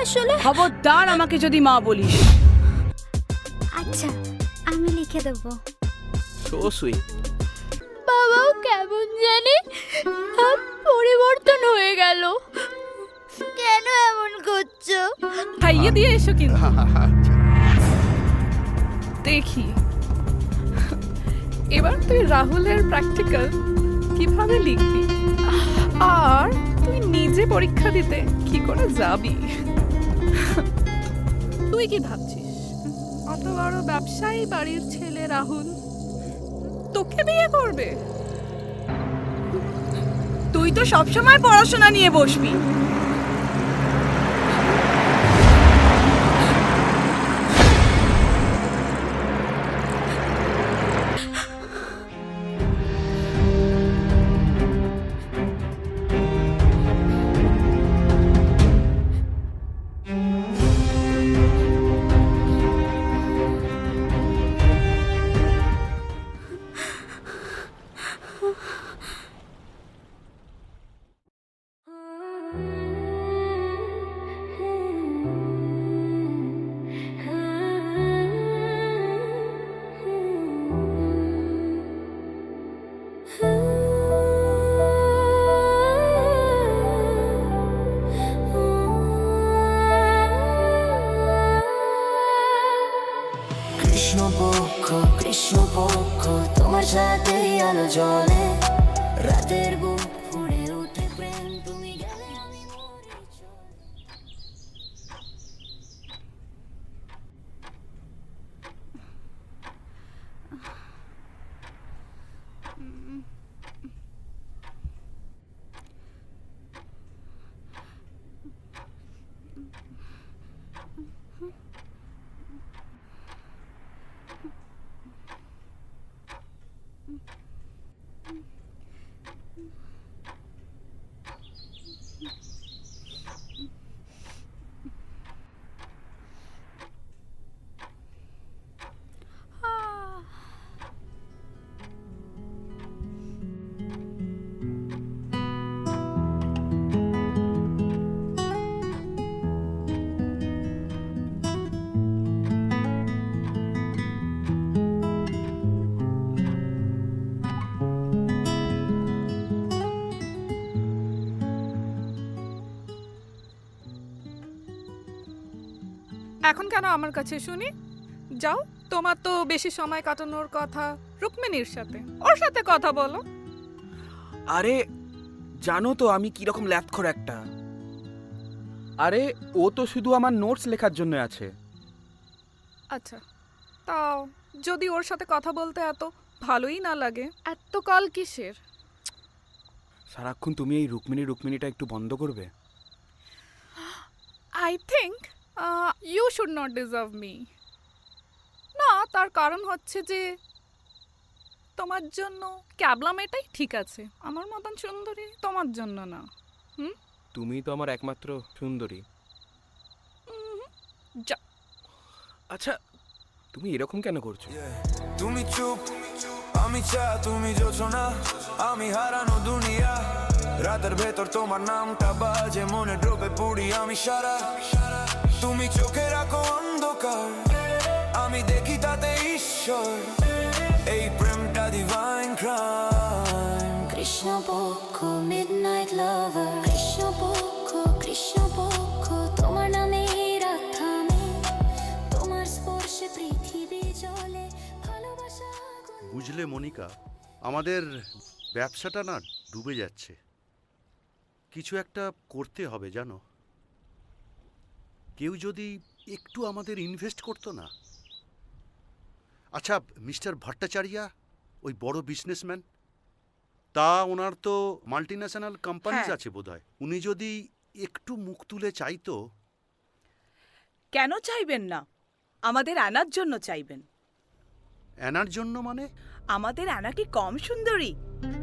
আসলে খবরদার আমাকে যদি মা বলিস। আচ্ছা, আমি লিখে দেব। So sweet. বাবাও কেমন জানি পরিবর্তন হয়ে গেল। কেন এমন করছো? খাইয়ে দিয়ে এসো কিন্তু। দেখি এবার তুই রাহুলের প্র্যাকটিক্যাল কিভাবে লিখবি, আর তুই নিজে পরীক্ষা দিতে কি করে যাবি। তুই কি ভাবছিস অত বড় ব্যবসায়ী বাড়ির ছেলে রাহুল তোকে বিয়ে করবে? তুই তো সবসময় পড়াশোনা নিয়ে বসবি। কৃষ্ণপক্ষ কৃষ্ণপক্ষ তোমার সাথে আলো জ্বলে, রাতের বুক ফুঁড়ে ওঠে প্রেম, তুমি গেলে আমি মরে চলে। এখন কেন আমার কাছে শুনি? যাও, তোমার তো বেশি সময় কাটানোর কথা রুক্মিণীর সাথে, ওর সাথে কথা বলো। আরে জানো তো আমি কিরকম ল্যাথখোর একটা। আরে ও তো শুধু আমার নোটস লেখার জন্য আছে। আচ্ছা, তাও যদি ওর সাথে কথা বলতে এত ভালোই না লাগে, এত কল কিসের? সারাক্ষণ তুমি এই রুক্মিণীটা একটু বন্ধ করবে? I think you should not deserve me. না, তার কারণ হচ্ছে যে তোমার জন্য ক্যাবলা মেয়েটাই ঠিক আছে, আমার মতন সুন্দরী তোমার জন্য না। তুমি তো আমার একমাত্র সুন্দরী। যা। আচ্ছা তুমি এরকম কেন করছো? তুমি চুপ আমি চা, তুমি জোছনা আমি হারানো দুনিয়া, রাতের ভেতর তোমার নামটা বাজে, মনে ড্রপে পুড়ি আমি সারা। তুমি চোখে রাখো অন্ধকার, আমি দেখি তাতে ঈশ্বর, এই প্রেমটা ডিভাইন ক্রাইম। কৃষ্ণপক্ষ মিডনাইট লাভার, কৃষ্ণপক্ষ কৃষ্ণপক্ষ তোমার নামে রাত থামে, তোমার স্পর্শে পৃথিবী জ্বলে, ভালোবাসা আগুন। বুঝলে মনিকা, আমাদের ব্যবসাটা না ডুবে যাচ্ছে, কিছু একটা করতে হবে জানো। কেউ যদি একটু আমাদের ইনভেস্ট করতো না। আচ্ছা মিস্টার ভট্টাচার্যা, ওই বড় বিজনেসম্যান, তা ওনার তো মাল্টিন্যাশনাল কোম্পানিজ আছে বোধহয়, উনি যদি একটু মুখ তুলে চাইতো। কেন চাইবেন না? আমাদের আনার জন্য চাইবেন। অ্যানার জন্য মানে? আমাদের আনা কি কম সুন্দরী?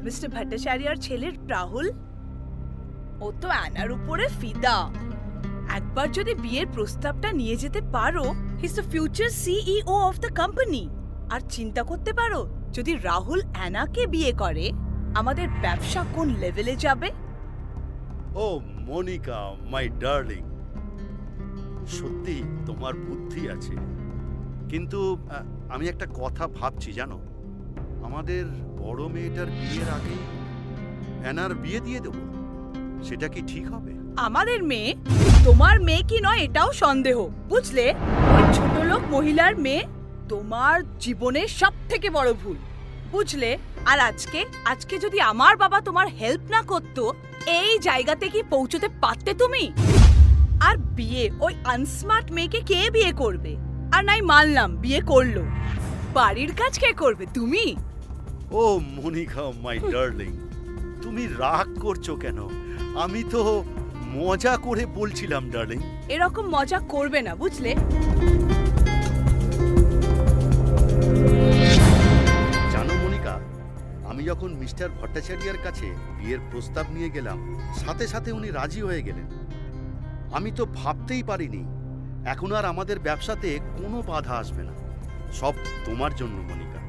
মিস্টার ভট্টাচার্যার ছেলে রাহুল, ও তো আনার উপরে ফিদা। একবার যদি বিয়ের প্রস্তাবটা নিয়ে যেতে পারো, he is the future CEO of the company. আর চিন্তা করতে পারো, যদি রাহুল অ্যানাকে বিয়ে করে, আমাদের ব্যবসা কোন লেভেলে যাবে। ও মনিকা মাই ডার্লিং, সত্যি তোমার বুদ্ধি আছে, কিন্তু আমি একটা কথা ভাবছি জানো, আমাদের বড় মেয়েটার বিয়ের আগে অ্যানার বিয়ে দিয়ে দেবো, সেটা কি ঠিক হবে? আমাদের মেয়ে তোমার মেয়ে কি নয় এটাও সন্দেহ, বুঝলে? ওই ছোট লোক মহিলার মেয়ে তোমার জীবনের সব থেকে বড় ভুল, বুঝলে? আর আজকে যদি আমার বাবা তোমার হেল্প না করতো, এই জায়গাতে কি পৌঁছতে পারতে তুমি? আর বিয়ে ওই আনস্মার্ট মেয়েকে কে বিয়ে করবে? আর নাই মানলাম বিয়ে করলো, বাড়ির কাজ কে করবে? তুমি? ও মনিকা মাই ডার্লিং, তুমি রাগ করছো কেন? আমি তো মজা করে বলছিলাম ডার্লিং। এরকম মজা করবে না, বুঝলে? জানো মনিকা, আমি যখন মিস্টার ভট্টাচার্যের কাছে বিয়ের প্রস্তাব নিয়ে গেলাম, সাথে সাথে উনি রাজি হয়ে গেলেন। আমি তো ভাবতেই পারিনি এখন আর আমাদের ব্যবসাতে কোনো বাধা আসবে না। সব তোমার জন্য মনিকা,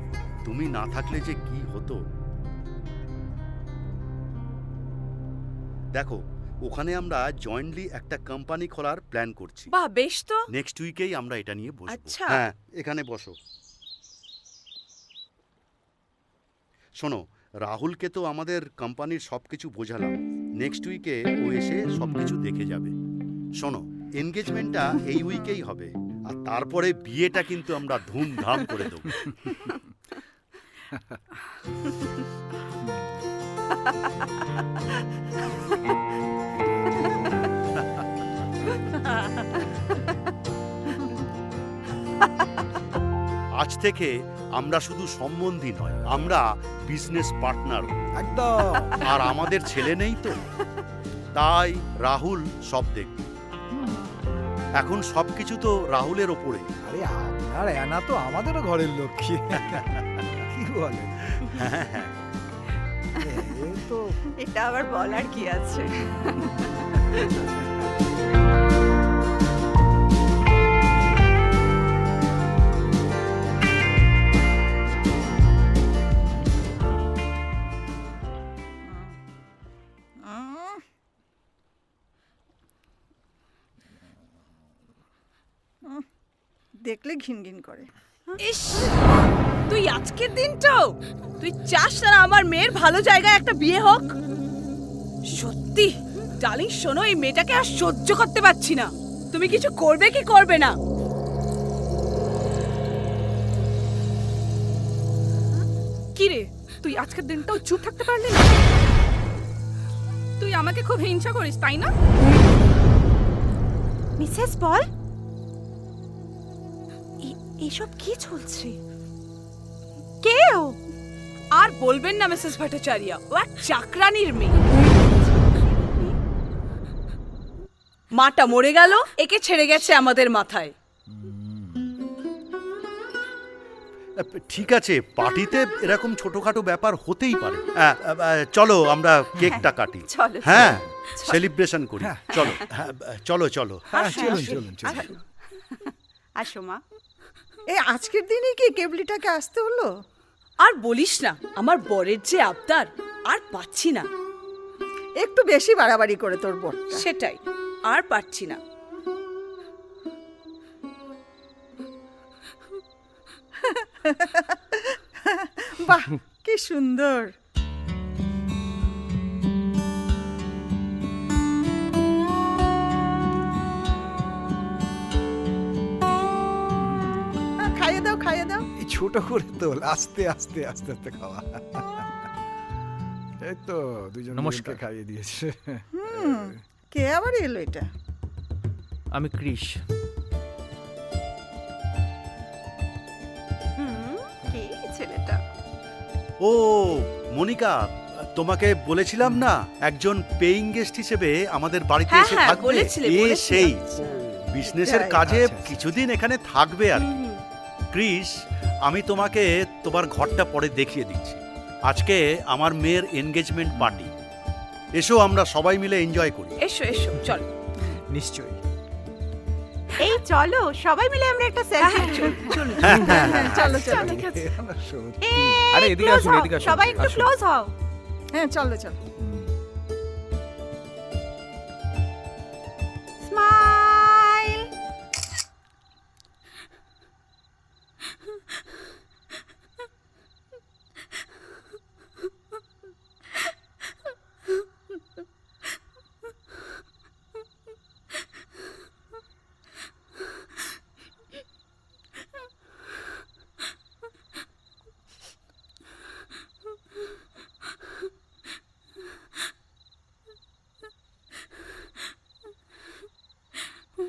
তুমি না থাকলে যে কি হতো। দেখো, ওখানে আমরা জয়েন্টলি একটা কোম্পানি খোলার প্ল্যান করছি। বাহ, বেশ তো। নেক্সট উইকেই আমরা এটা নিয়ে বসবো। আচ্ছা। হ্যাঁ, এখানে বসো। শোনো, রাহুলকে তো আমাদের কোম্পানির সবকিছু বোঝালাম, নেক্সট উইকে ও এসে সবকিছু দেখে যাবে। শোনো, এনগেজমেন্টটা এই উইকেই হবে, আর তারপরে বিয়েটা কিন্তু আমরা ধুমধাম করে দেবো। আজ থেকে আমরা শুধু সম্বন্ধী নয়, আমরা বিজনেস পার্টনার। একদম। আর আমাদের ছেলে নেই তো, তাই রাহুল সব দেখবে। এখন সবকিছু তো রাহুলের ওপরে। আরে আপনার অ্যানা তো আমাদেরও ঘরের লক্ষ্মী। কি বলে? হ্যাঁ হ্যাঁ, এ তো এটা আবার বলার কি আছে? দেখলে ঘিন ঘিন করে। ইস, তুই আজকের দিনটাও তুই চাস না আমার মেয়ের ভালো জায়গায় একটা বিয়ে হোক? সত্যি ডার্লিং, শোনো, এই মেয়েটাকে আর সহ্য করতে পারছি না। তুমি কিছু করবে কি করবে না? কি রে, তুই আজকের দিনটাও চুপ থাকতে পারলি না? তুই আমাকে খুব হিংসা করিস, তাই না? মিসেস পল, এসব কি চলছে? কে ও? আর বলবেন না মিসেস ভট্টাচার্য, ও এক চাকরানির মেয়ে। মাটা মরে গেল, একে ছেড়ে গেছে আমাদের মাথায়। ঠিক আছে, পার্টিতে এরকম ছোটখাটো ব্যাপার হতেই পারে। চলো আমরা কেকটা কাটি। চলো, হ্যাঁ, সেলিব্রেশন করি। চলো, চলো চলো। হ্যাঁ, চলুন চলুন চলুন। আসো মা। এই আজকের দিনে কি কেবলিটাকে আসতে হলো? আর বলিস না, আমার বরের যে আবদার, আর পাচ্ছি না। একটু বেশি বাড়াবাড়ি করে তোর বর। সেটাই, আর পারছি না। বাহ, কি সুন্দর। খাইয়ে দাও, খাইয়ে দাও। এই ছোট করে তোল, আস্তে আস্তে আস্তে আস্তে খাওয়া। এই তো দুজন নমস্কার। খাইয়ে দিয়েছে। কে আবার এলো এটা? আমি ক্রিশ। কে ছেলেটা? ও মনিকা, তোমাকে বলেছিলাম না একজন পেইং গেস্ট হিসেবে আমাদের বাড়িতে হ্যাঁ, এসে হ্যাঁ, থাকবে। বলেছিলে, এ বলেছিলে। সেই বিজনেসের এটাই। কাজে আচ্ছা, আচ্ছা। কিছুদিন এখানে থাকবে আর কি। ক্রিস, আমি তোমাকে তোমার ঘরটা পরে দেখিয়ে দিচ্ছি। আজকে আমার মেয়ের এনগেজমেন্ট পার্টি, এসো আমরা সবাই মিলে এনজয় করি। এসো এসো, চল। নিশ্চয়ই। এই চলো সবাই মিলে আমরা একটা সেলফি চল। চলো চলো। সত্যি। আরে এদিকে আসুন, এদিকে আসুন। সবাই একটু আসুন। ক্লোজ হও। হ্যাঁ, চলো চলো। স্মাইল।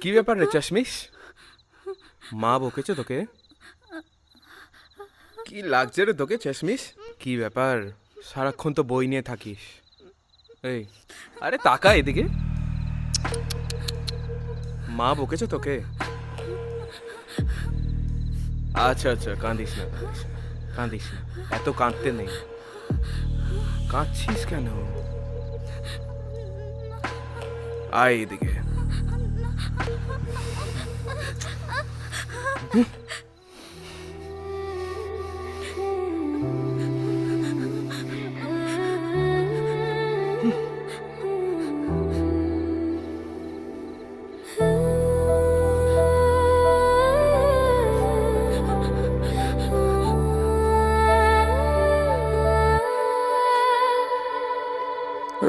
কি ব্যাপার রে চশমিশ? মা বকেছে তোকে? কি লাগছে রে তোকে চশমিশ? কি ব্যাপার, সারাক্ষণ তো বই নিয়ে থাকিস। এই আরে তাকা এদিকে। মা বকেছে তোকে? আচ্ছা আচ্ছা, কাঁদিস না কাঁদিস না, কাঁদিস না, এত কাঁদতে নেই। কাঁদছিস কেন? আয় এদিকে।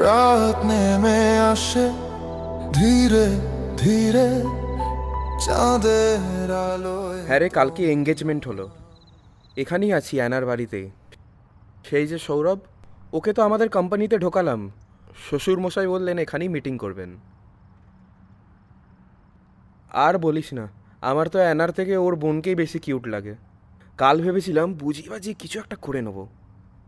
রাত নেমে আসে ধীরে ধীরে চাঁদের আলোয়। হ্যাঁ রে, কালকে এঙ্গেজমেন্ট হলো, এখানেই আছি অ্যানার বাড়িতে। সেই যে সৌরভ, ওকে তো আমাদের কোম্পানিতে ঢোকালাম। শ্বশুর মশাই বললেন এখানেই মিটিং করবেন। আর বলিস না, আমার তো অ্যানার থেকে ওর বোনকেই বেশি কিউট লাগে। কাল ভেবেছিলাম বুঝি বাজি কিছু একটা করে নেবো,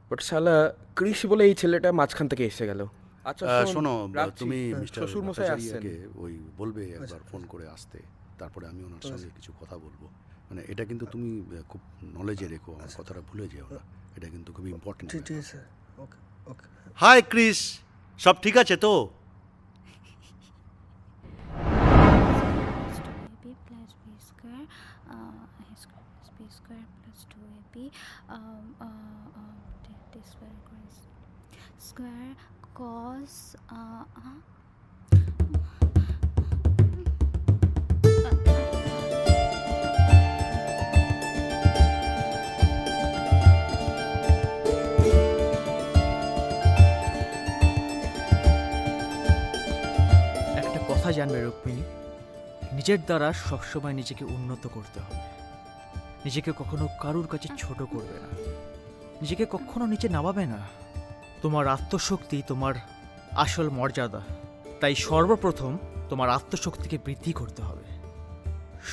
বাট শালা ক্রিস বলে এই ছেলেটা মাঝখান থেকে এসে গেল। আচ্ছা শোনো, রাখছি। তুমি মিস্টার শ্বশুর মশাই আসছেন। ভট্টাচার্যকে ওই বলবে একবার ফোন করে আসতে, তারপরে আমি ওনার সঙ্গে কিছু কথা বলবো। মানে এটা কিন্তু তুমি খুব নলেজে রেখো, আমার কথাটা ভুলে যেও না, এটা কিন্তু খুবই ইম্পর্টেন্ট। ঠিক আছে স্যার, ওকে ওকে। হাই ক্রিস, সব ঠিক আছে তো? Square cos একটা কথা জানবে রুক্মিণী, নিজের দ্বারা সবসময় নিজেকে উন্নত করতে হবে। নিজেকে কখনো কারুর কাছে ছোট করবে না, নিজেকে কখনো নিচে নামাবে না। তোমার আত্মশক্তি তোমার আসল মর্যাদা। তাই সর্বপ্রথম তোমার আত্মশক্তিকে বৃদ্ধি করতে হবে,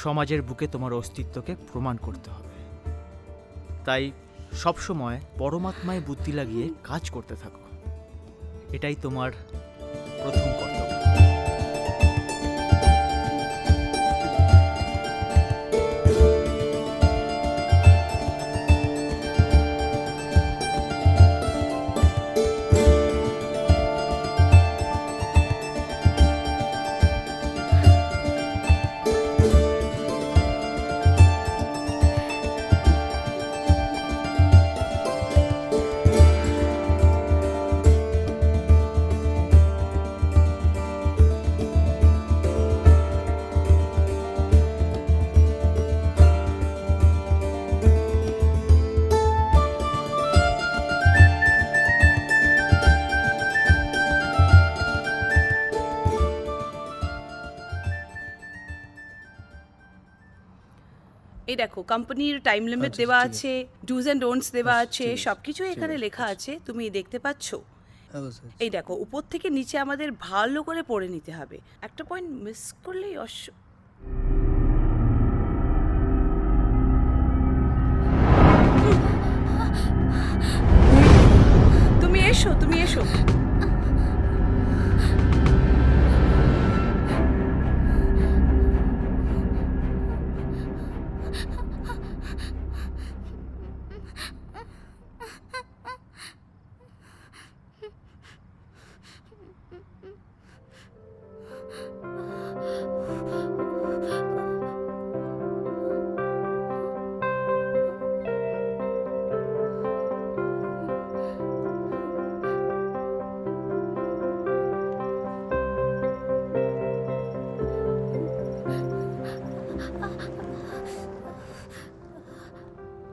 সমাজের বুকে তোমার অস্তিত্বকে প্রমাণ করতে হবে। তাই সবসময় পরমাত্মায় বুদ্ধি লাগিয়ে কাজ করতে থাকো, এটাই তোমার প্রথম কর্তব্য। এই দেখো, কোম্পানির টাইম লিমিট দেওয়া আছে, ডুজ অ্যান্ড ডোন্টস দেওয়া আছে, সবকিছু এখানে লেখা আছে, তুমি দেখতে পাচ্ছ? এই দেখো, উপর থেকে নিচে আমাদের ভালো করে পড়ে নিতে হবে। একটা পয়েন্ট মিস করলেই তুমি এসো, তুমি এসো।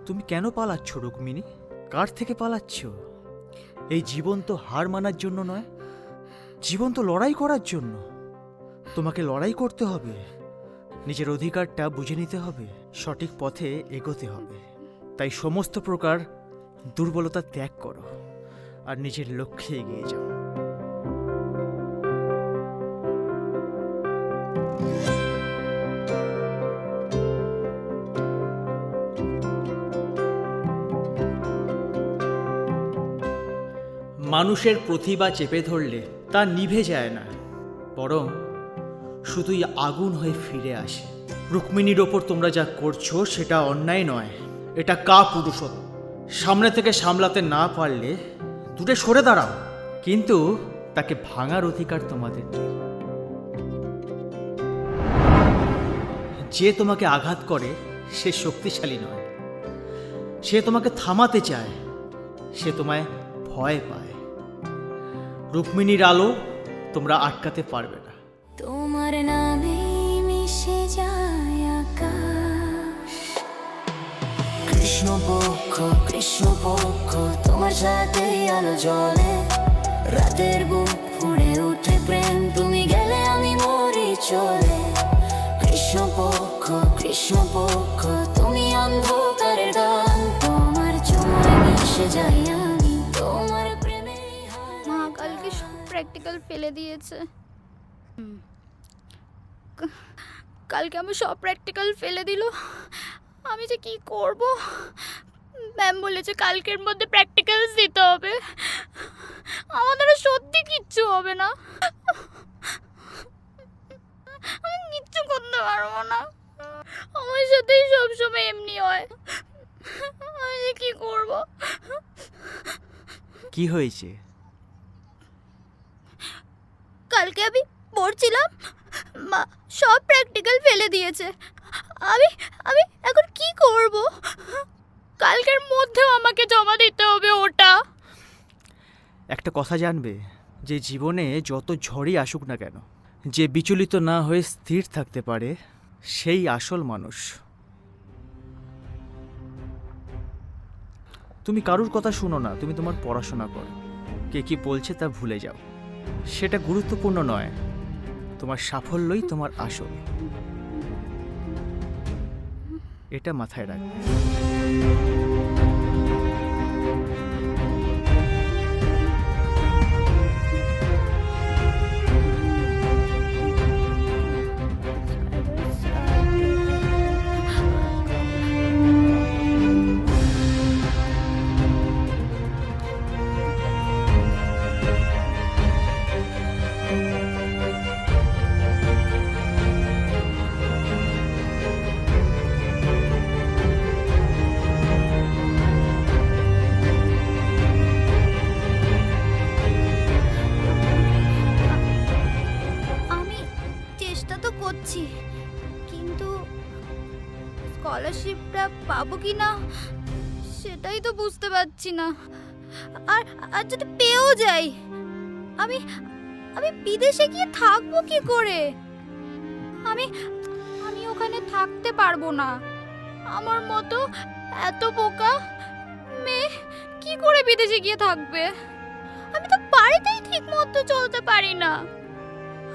তুমি কেন পালাচ্ছ রুক্মিণী? কার থেকে পালাচ্ছ? এই জীবন তো হার মানার জন্য নয়, জীবন তো লড়াই করার জন্য। তোমাকে লড়াই করতে হবে, নিজের অধিকারটা বুঝে নিতে হবে, সঠিক পথে এগোতে হবে। তাই সমস্ত প্রকার দুর্বলতা ত্যাগ করো আর নিজের লক্ষ্যে এগিয়ে যাও। মানুষের প্রতিভা চেপে ধরলে তা নিভে যায় না, বরং শুধুই আগুন হয়ে ফিরে আসে। রুক্মিণীর ওপর তোমরা যা করছো সেটা অন্যায় নয়, এটা কাপুরুষত্ব। সামনে থেকে সামলাতে না পারলে দূরে সরে দাঁড়াও, কিন্তু তাকে ভাঙার অধিকার তোমাদের নেই। যে তোমাকে আঘাত করে সে শক্তিশালী নয়, সে তোমাকে থামাতে চায়, সে তোমায় ভয় পায়। রুক্মিণীর আলো তোমরা আটকাতে পারবে না। তোমার নামে মিশে যায় আকাশ। কৃষ্ণপক্ষ তোমার সাথে আলো জ্বলে, রাতের বুক ফুঁড়ে ওঠে প্রেম, তুমি গেলে আমি মরি চলে। কৃষ্ণপক্ষ তুমি অন্ধকারের গান, তোমার চুমে মিশে যাই আমি তোমার প্রেমে। মা কালকে সব প্র্যাকটিক্যাল ফেলে দিয়েছে। কালকে আমার সব প্র্যাকটিক্যাল ফেলে দিল, আমি যে কি করব। ম্যাম বলেছে কালকের মধ্যে প্র্যাকটিক্যালস দিতে হবে, আমাদের সত্যি কিচ্ছু হবে না, আমি কিচ্ছু করতে পারবো না। আমার সাথেই সবসময় এমনি হয়, আমি যে কি করব। কি হয়েছে? কালকে আমি পড়ছিলাম, মা সব প্র্যাকটিক্যাল ফেলে দিয়েছে, আমি আমি এখন কি করব? কালকের মধ্যেও আমাকে জমা দিতে হবে ওটা। একটা কথা জানবে, যে জীবনে যত ঝড়ই আসুক না কেন, যে বিচলিত না হয়ে স্থির থাকতে পারে সেই আসল মানুষ। তুমি কারুর কথা শুনো না, তুমি তোমার পড়াশোনা করো। কে কি বলছে তা ভুলে যাও, সেটা গুরুত্বপূর্ণ নয়। তোমার সাফল্যই তোমার আসল, এটা মাথায় রাখবে। আমি চেষ্টা তো করছি, কিন্তু স্কলারশিপটা পাবো কি না সেটাই তো বুঝতে পারছি না। আর আর যদি পেয়েও যাই, আমি আমি বিদেশে গিয়ে থাকবো কি করে? আমি আমি ওখানে থাকতে পারবো না। আমার মতো এত বোকা মেয়ে কি করে বিদেশে গিয়ে থাকবে? আমি তো বাড়িতেই ঠিক মতো চলতে পারি না,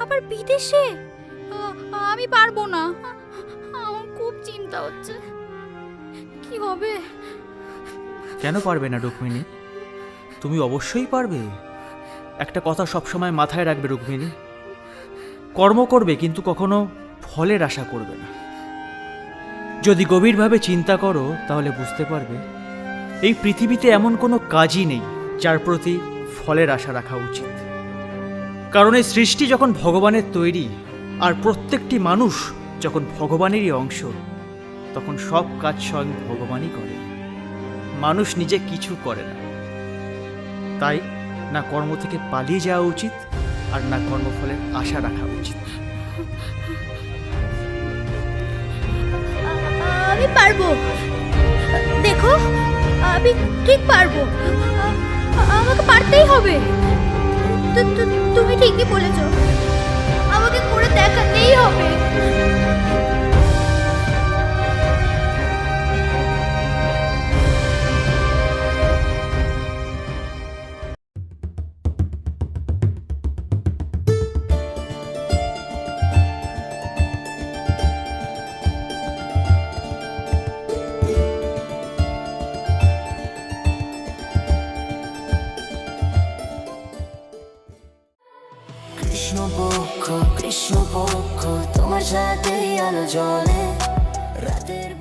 আবার বিদেশে আমি পারবো না। আমার খুব চিন্তা হচ্ছে, কি হবে? কেন পারবে না রুক্মিণী? তুমি অবশ্যই পারবে। একটা কথা সবসময় মাথায় রাখবে রুক্মিণী, কর্ম করবে কিন্তু কখনো ফলের আশা করবে না। যদি গভীরভাবে চিন্তা করো তাহলে বুঝতে পারবে এই পৃথিবীতে এমন কোনো কাজই নেই যার প্রতি ফলের আশা রাখা উচিত। কারণ এই সৃষ্টি যখন ভগবানের তৈরি, আর প্রত্যেকটি মানুষ যখন ভগবানেরই অংশ, তখন সব কাজ স্বয়ং ভগবানই করে, মানুষ নিজে কিছু করে না। তাই না কর্ম থেকে পালিয়ে যাওয়া উচিত, আর না কর্মফলের আশা রাখা উচিত। আমি পারবো, দেখো আমি ঠিক পারবো, আমাকে পারতেই হবে। তুমি ঠিকই বলেছো, আমাকে করে দেখাতেই হবে। কৃষ্ণপক্ষ তোমার সাথে আলো জ্বলে, রাতের